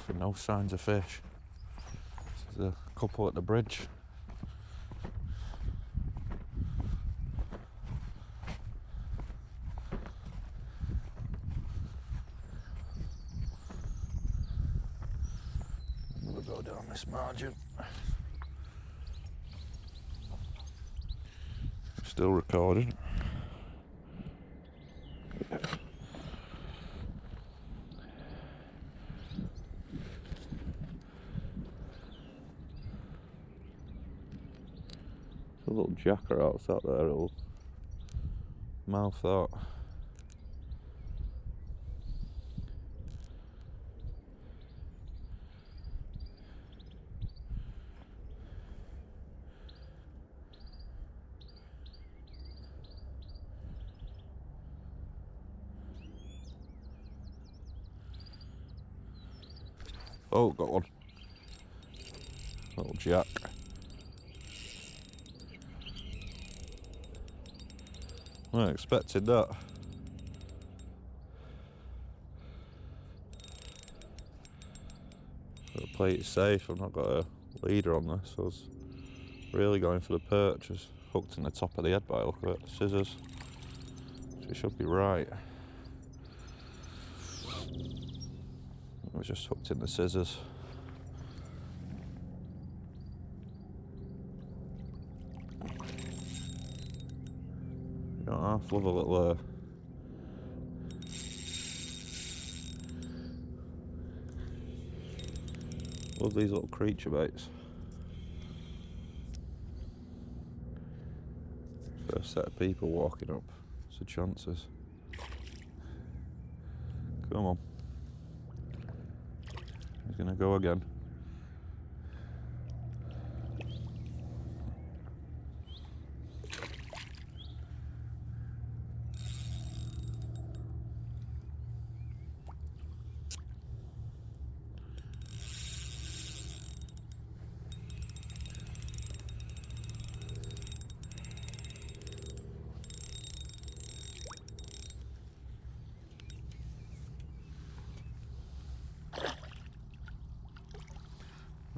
off and no signs of fish. There's a couple at the bridge. We'll go down this margin. Still recording. A little jacker outside there, it'll mouth that. Oh, got one. Little jack. I expected that. Gotta play it safe. I've not got a leader on this. I was really going for the perch. It's hooked in the top of the head by the look of it. Scissors. So it should be right. It was just hooked in the scissors. You know, I love a little love these little creature baits. First set of people walking up, so chances. Come on. He's gonna go again.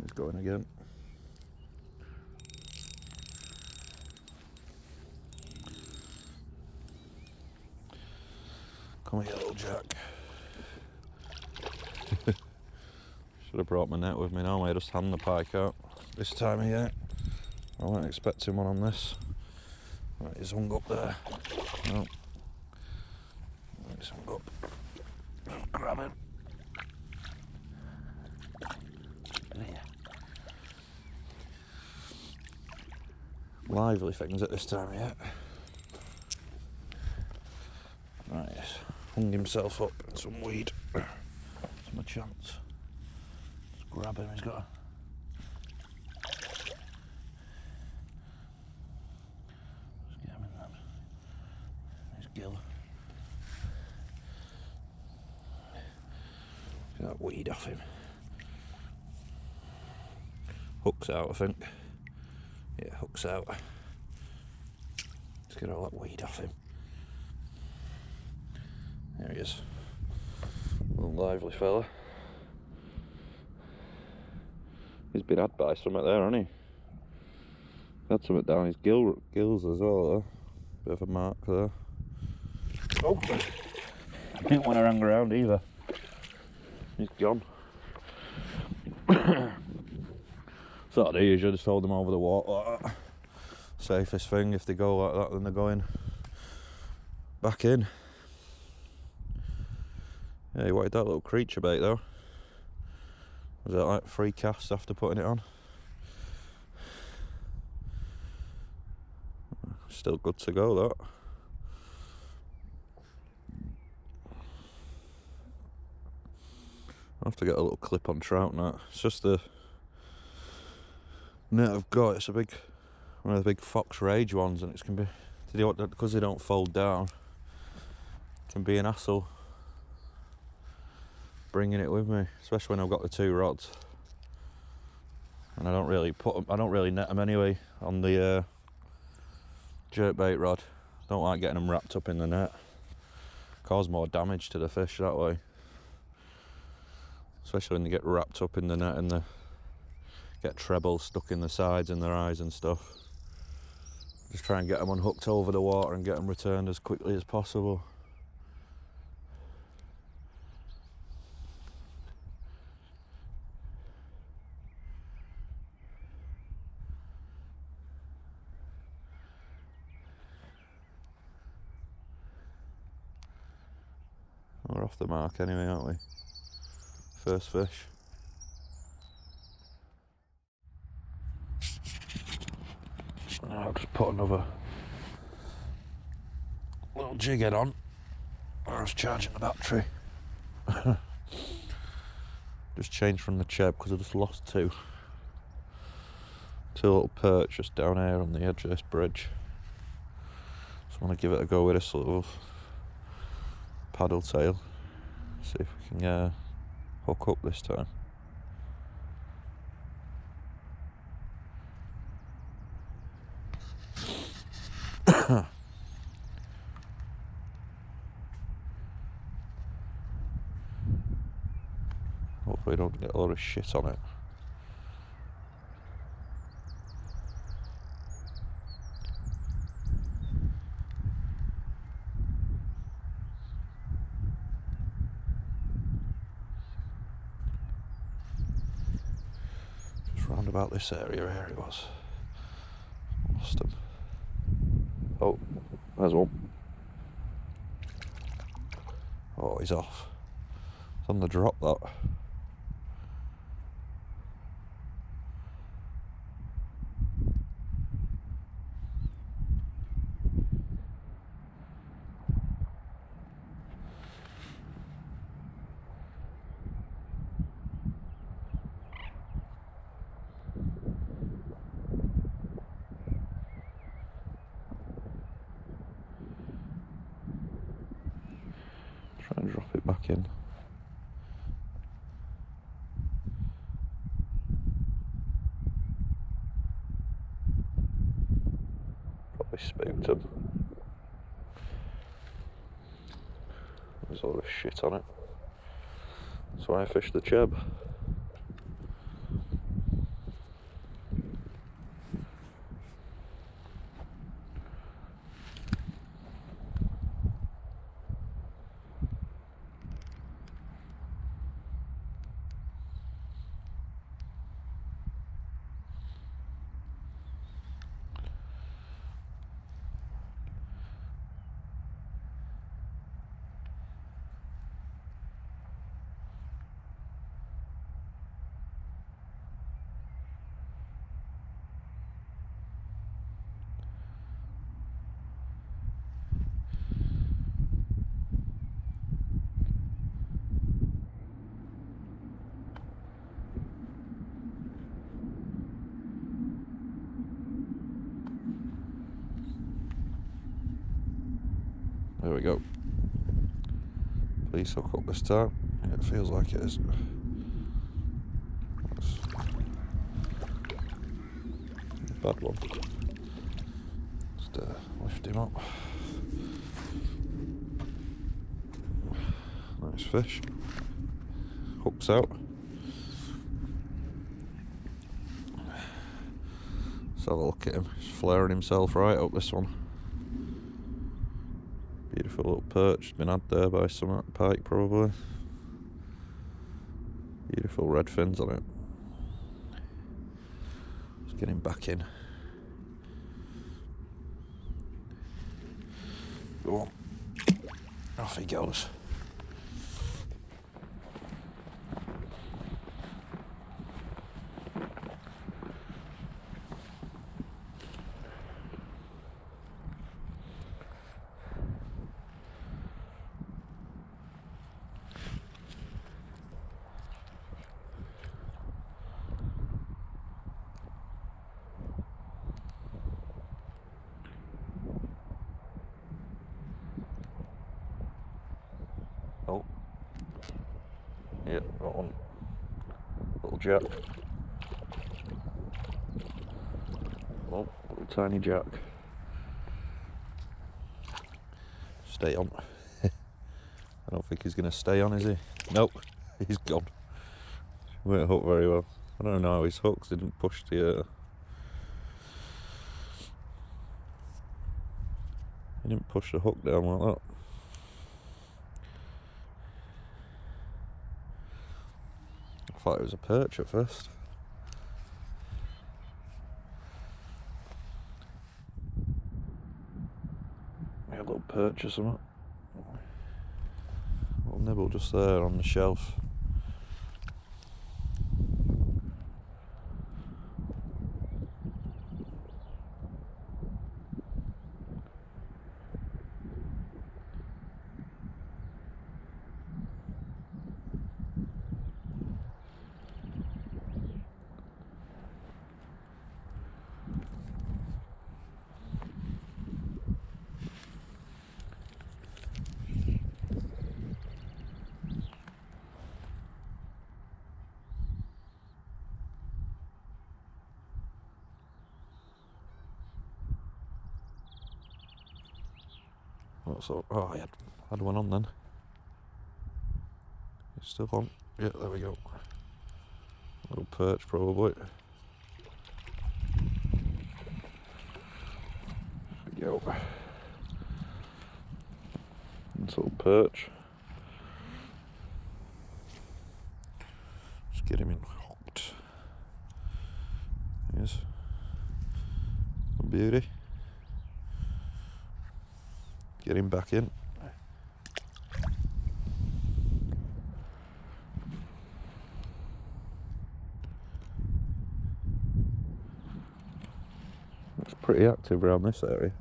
He's going again. Come here, little jack. Should have brought my net with me now. I just hand the pike out this time of year. I wasn't expecting one on this. Right, he's hung up there. No. He's hung up. Grab him. There. Lively things at this time of year. Right, he's hung himself up in some weed. It's my chance. Just grab him, he's got a... Just get him in his gill. Get that weed off him. Hook's out, I think. Yeah, hook's out. Let's get all that weed off him. There he is. Little lively fella. He's been had by something there, hasn't he? Had something down his gills as well there. Bit of a mark there. Oh! Didn't want to hang around either. He's gone. So what I do usually just hold them over the water like that. Safest thing, if they go like that then they're going back in. Yeah, he wanted that little creature bait though. Was it like 3 casts after putting it on? Still good to go that. I'll have to get a little clip on trout now. It's just the net I've got. It's one of the big Fox Rage ones, and it's can be, because they don't fold down, it can be an hassle bringing it with me, especially when I've got the 2 rods. And I don't really net them anyway on the jerkbait rod. Don't like getting them wrapped up in the net. Cause more damage to the fish that way. So especially when they get wrapped up in the net and they get trebles stuck in the sides and their eyes and stuff. Just try and get them unhooked over the water and get them returned as quickly as possible. We're off the mark anyway, aren't we? First fish. I'll just put another little jig head on. I was charging the battery. Just changed from the cheb because I just lost two little perch just down here on the edge of this bridge. Just want to give it a go with this little paddle tail. See if we can hook up this time. Hopefully I don't get a lot of shit on it. Just round about this area here it was. Lost him. Oh, there's one. Oh, he's off. It's on the drop, that. Try and drop it back in. Probably spooked him. There's all this shit on it. That's why I fished the cheb. There we go. Please hook up this time. Yeah, it feels like it is. That's a bad one. Just lift him up. Nice fish. Hooks out. Let's have a look at him. He's flaring himself right up, this one. Beautiful little perch, been had there by some pike probably. Beautiful red fins on it. Let's get him back in. Go on. Off he goes. Oh, yeah, got one. Little jack. Oh, little tiny jack. stay on. I don't think he's going to stay on, is he? Nope, he's gone. Won't hook very well. I don't know how he's hooked. He didn't push the. He didn't push the hook down like that. I thought it was a perch at first. A little perch or something. A little nibble just there on the shelf. Oh, I had one on then. It's still on. Yeah, there we go. Little perch probably. There we go. Nice little perch. Just get him in hooked. Yes. A beauty. Get him back in. It's pretty active around this area.